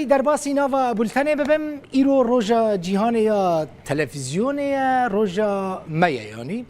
در باسی ناوا بولتنه ببم ایرو روژا جیهان یا تلویزیون یا روژا میه یعنی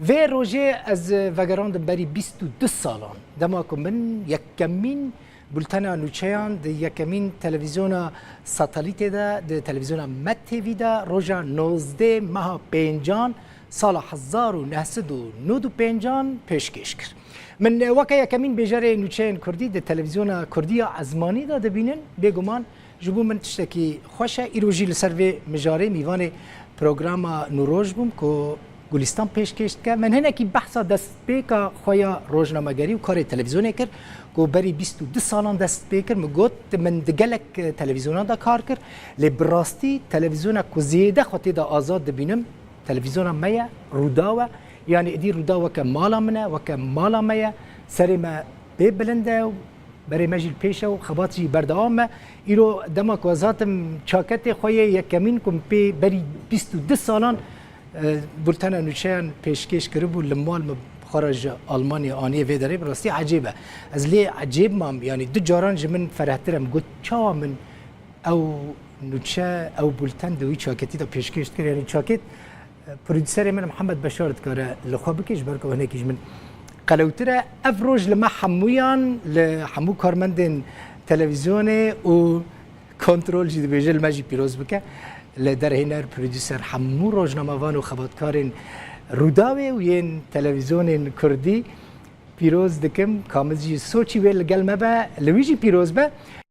و روژه از وگراند بری 22 سالان دما که من یکمین بولتنه نوچهان ده یکمین تلویزیون ساتالیت ده تلویزیون مت تیوی ده روژا 19 ماه پنجان سال 1995 پیشکش کرد. من وقتی یکمین بیجاره نوچهان کردی ده تلویزیون کردی ازمانی ده دبینن بگمان جبو من تشتکی خوشه ایروژی لسروی مجاره میوان پروگرام نوروز بوم که گلستان پیشکش کرد. من هنکی بحثا دست پیکا خویا روزنامه‌گری و کار تلویزیونی کرد که بری 22 سالان دست پیکر مگوت من دگلک تلویزیونا دا کار کرد لبراستی تلویزیونا که زیده خواهی دا آزاد دبینم تلویزیونا میا روداوه یعنی ادی روداوه که مالا منه و که مالا میا سری ما ببلنده و برای مجل پیشه و خباتی بردامه ایرو دما که وزاتم چاکت خوی یکمین کم پی بری 22 سالان بولتن نوچهان پیشکش کرده بود لمال خارج آلمانی آنیه وی داره براستی عجیبه از لی عجیب مام یعنی دو جاران جمن فرحترم گفت چا من او نوچه او بولتن دوی چاکتی دا پیشکش کرد یعنی چاکت پرودیسر من محمد بشارت کاره لخوا بکش برکه و هنکیش من قلوتره افروج لما حمویان لحمو کارمندن تلویزیون و کنترل جدی بیجل ماجی پیروز بکه لدر هنر پرودیسر حمو روزنامه‌وان و خبرکارن روداوی و ین تلویزیون کردی پیروز دکم کامزی سوچی ویل گل مبه لویجی پیروز به